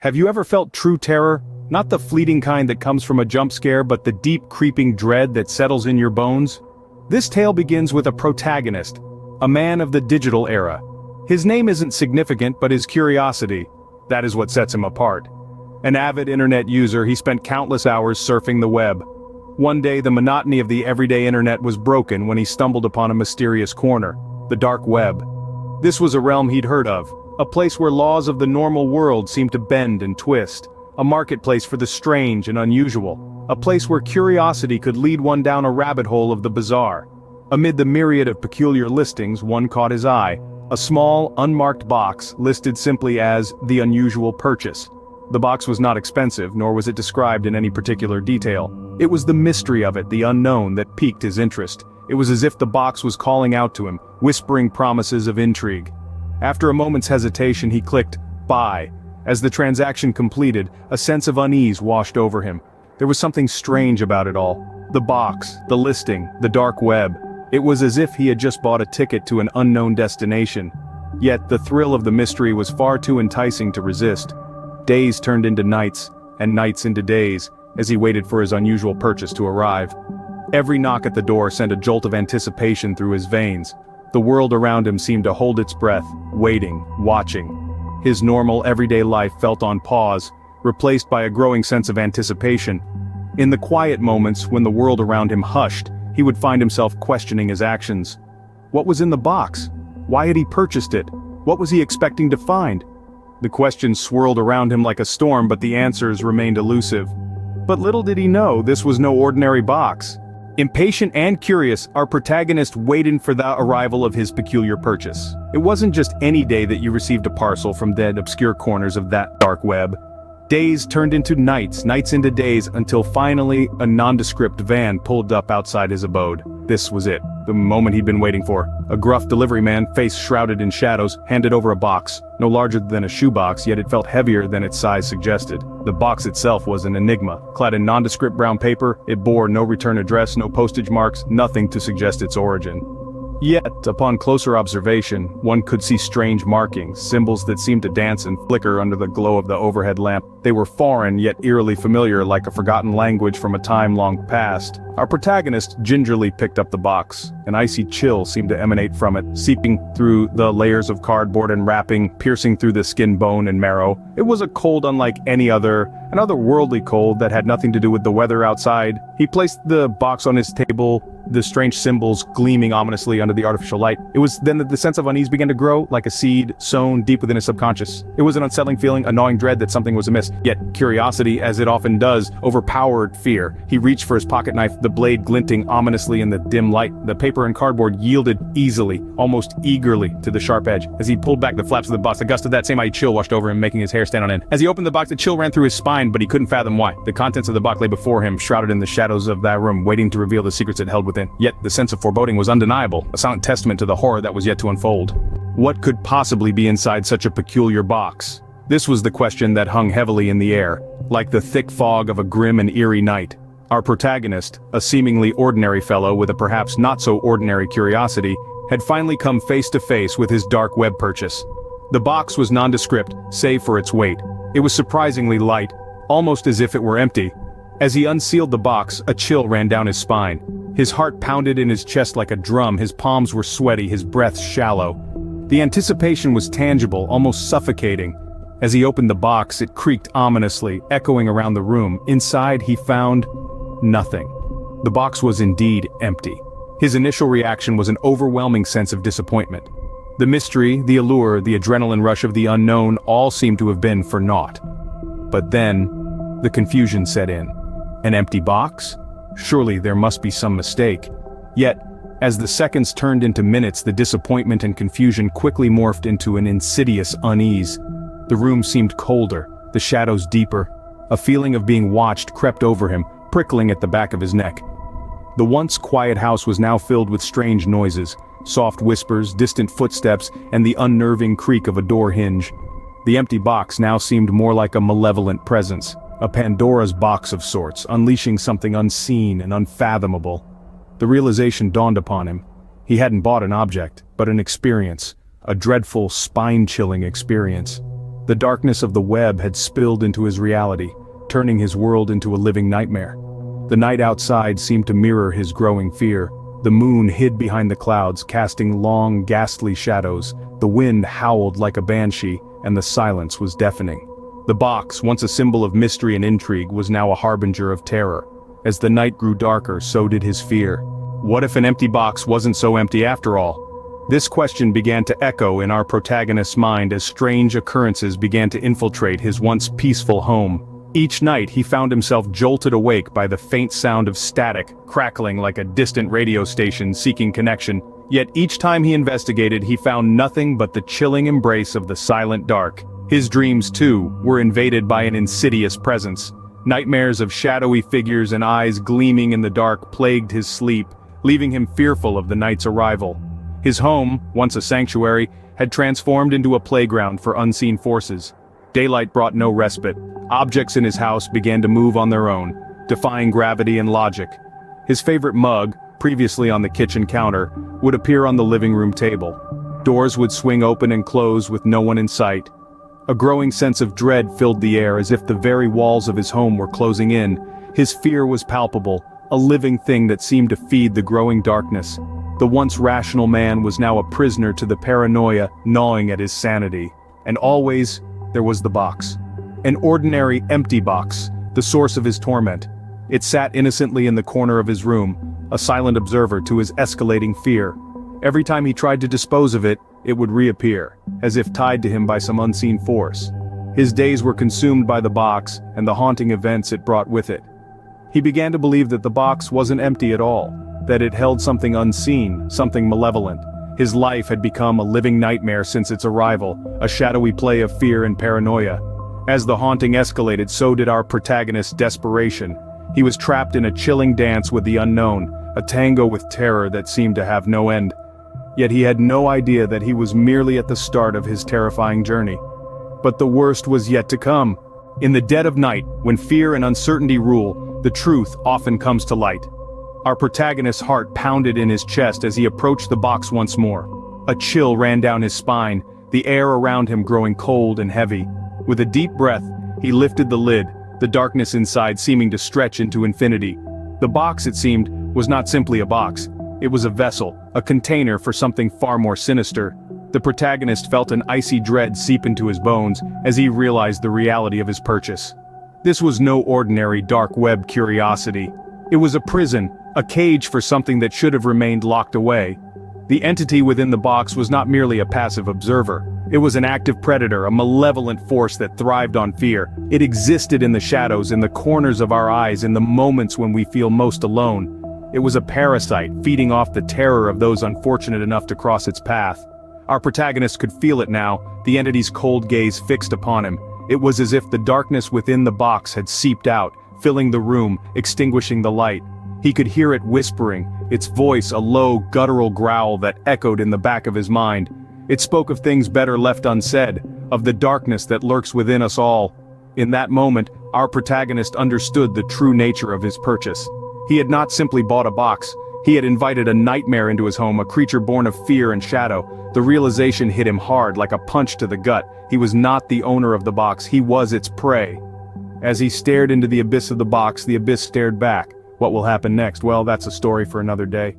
Have you ever felt true terror? Not the fleeting kind that comes from a jump scare, but the deep creeping dread that settles in your bones? This tale begins with a protagonist, a man of the digital era. His name isn't significant, but his curiosity, that is what sets him apart. An avid internet user, he spent countless hours surfing the web. One day, the monotony of the everyday internet was broken when he stumbled upon a mysterious corner, the dark web. This was a realm he'd heard of, a place where laws of the normal world seemed to bend and twist, a marketplace for the strange and unusual, a place where curiosity could lead one down a rabbit hole of the bizarre. Amid the myriad of peculiar listings, one caught his eye, a small, unmarked box listed simply as the unusual purchase. The box was not expensive, nor was it described in any particular detail. It was the mystery of it, the unknown, that piqued his interest. It was as if the box was calling out to him, whispering promises of intrigue. After a moment's hesitation, he clicked buy. As the transaction completed, a sense of unease washed over him. There was something strange about it all. The box, the listing, the dark web. It was as if he had just bought a ticket to an unknown destination. Yet the thrill of the mystery was far too enticing to resist. Days turned into nights, and nights into days, as he waited for his unusual purchase to arrive. Every knock at the door sent a jolt of anticipation through his veins. The world around him seemed to hold its breath, waiting, watching. His normal, everyday life felt on pause, replaced by a growing sense of anticipation. In the quiet moments when the world around him hushed, he would find himself questioning his actions. What was in the box? Why had he purchased it? What was he expecting to find? The questions swirled around him like a storm, but the answers remained elusive. But little did he know this was no ordinary box. Impatient and curious, our protagonist waited for the arrival of his peculiar purchase. It wasn't just any day that you received a parcel from dead, obscure corners of that dark web. Days turned into nights, nights into days, until finally a nondescript van pulled up outside his abode. This was it, the moment he'd been waiting for. A gruff delivery man, face shrouded in shadows, handed over a box. No larger than a shoebox, yet it felt heavier than its size suggested. The box itself was an enigma. Clad in nondescript brown paper, it bore no return address, no postage marks, nothing to suggest its origin. Yet, upon closer observation, one could see strange markings, symbols that seemed to dance and flicker under the glow of the overhead lamp. They were foreign, yet eerily familiar, like a forgotten language from a time long past. Our protagonist gingerly picked up the box. An icy chill seemed to emanate from it, seeping through the layers of cardboard and wrapping, piercing through the skin, bone, and marrow. It was a cold unlike any other, an otherworldly cold that had nothing to do with the weather outside. He placed the box on his table, the strange symbols gleaming ominously under the artificial light. It was then that the sense of unease began to grow, like a seed sown deep within his subconscious. It was an unsettling feeling, a gnawing dread that something was amiss. Yet curiosity, as it often does, overpowered fear. He reached for his pocket knife, the blade glinting ominously in the dim light. The paper and cardboard yielded easily, almost eagerly, to the sharp edge. As he pulled back the flaps of the box, a gust of that same icy chill washed over him, making his hair stand on end. As he opened the box, the chill ran through his spine, but he couldn't fathom why. The contents of the box lay before him, shrouded in the shadows of that room, waiting to reveal the secrets it held within. Yet the sense of foreboding was undeniable, a silent testament to the horror that was yet to unfold. What could possibly be inside such a peculiar box? This was the question that hung heavily in the air, like the thick fog of a grim and eerie night. Our protagonist, a seemingly ordinary fellow with a perhaps not-so-ordinary curiosity, had finally come face to face with his dark web purchase. The box was nondescript, save for its weight. It was surprisingly light, almost as if it were empty. As he unsealed the box, a chill ran down his spine. His heart pounded in his chest like a drum, his palms were sweaty, his breath shallow. The anticipation was tangible, almost suffocating. As he opened the box, it creaked ominously, echoing around the room. Inside, he found nothing. The box was indeed empty. His initial reaction was an overwhelming sense of disappointment. The mystery, the allure, the adrenaline rush of the unknown all seemed to have been for naught. But then, the confusion set in. An empty box? Surely there must be some mistake. Yet, as the seconds turned into minutes, the disappointment and confusion quickly morphed into an insidious unease. The room seemed colder, the shadows deeper. A feeling of being watched crept over him, prickling at the back of his neck. The once quiet house was now filled with strange noises, soft whispers, distant footsteps, and the unnerving creak of a door hinge. The empty box now seemed more like a malevolent presence, a Pandora's box of sorts, unleashing something unseen and unfathomable. The realization dawned upon him. He hadn't bought an object, but an experience, a dreadful, spine-chilling experience. The darkness of the web had spilled into his reality, turning his world into a living nightmare. The night outside seemed to mirror his growing fear. The moon hid behind the clouds, casting long, ghastly shadows. The wind howled like a banshee, and the silence was deafening. The box, once a symbol of mystery and intrigue, was now a harbinger of terror. As the night grew darker, so did his fear. What if an empty box wasn't so empty after all? This question began to echo in our protagonist's mind as strange occurrences began to infiltrate his once peaceful home. Each night he found himself jolted awake by the faint sound of static, crackling like a distant radio station seeking connection. Yet each time he investigated, he found nothing but the chilling embrace of the silent dark. His dreams, too, were invaded by an insidious presence. Nightmares of shadowy figures and eyes gleaming in the dark plagued his sleep, leaving him fearful of the night's arrival. His home, once a sanctuary, had transformed into a playground for unseen forces. Daylight brought no respite. Objects in his house began to move on their own, defying gravity and logic. His favorite mug, previously on the kitchen counter, would appear on the living room table. Doors would swing open and close with no one in sight. A growing sense of dread filled the air as if the very walls of his home were closing in. His fear was palpable, a living thing that seemed to feed the growing darkness. The once rational man was now a prisoner to the paranoia gnawing at his sanity. And always, there was the box. An ordinary, empty box, the source of his torment. It sat innocently in the corner of his room, a silent observer to his escalating fear. Every time he tried to dispose of it, it would reappear, as if tied to him by some unseen force. His days were consumed by the box and the haunting events it brought with it. He began to believe that the box wasn't empty at all, that it held something unseen, something malevolent. His life had become a living nightmare since its arrival, a shadowy play of fear and paranoia. As the haunting escalated, so did our protagonist's desperation. He was trapped in a chilling dance with the unknown, a tango with terror that seemed to have no end. Yet he had no idea that he was merely at the start of his terrifying journey. But the worst was yet to come. In the dead of night, when fear and uncertainty rule, the truth often comes to light. Our protagonist's heart pounded in his chest as he approached the box once more. A chill ran down his spine, the air around him growing cold and heavy. With a deep breath, he lifted the lid, the darkness inside seeming to stretch into infinity. The box, it seemed, was not simply a box. It was a vessel, a container for something far more sinister. The protagonist felt an icy dread seep into his bones as he realized the reality of his purchase. This was no ordinary dark web curiosity. It was a prison, a cage for something that should have remained locked away. The entity within the box was not merely a passive observer. It was an active predator, a malevolent force that thrived on fear. It existed in the shadows, in the corners of our eyes, in the moments when we feel most alone. It was a parasite, feeding off the terror of those unfortunate enough to cross its path. Our protagonist could feel it now, the entity's cold gaze fixed upon him. It was as if the darkness within the box had seeped out, filling the room, extinguishing the light. He could hear it whispering, its voice a low, guttural growl that echoed in the back of his mind. It spoke of things better left unsaid, of the darkness that lurks within us all. In that moment, our protagonist understood the true nature of his purchase. He had not simply bought a box. He had invited a nightmare into his home, a creature born of fear and shadow. The realization hit him hard, like a punch to the gut. He was not the owner of the box, he was its prey. As he stared into the abyss of the box, the abyss stared back. What will happen next? Well, that's a story for another day.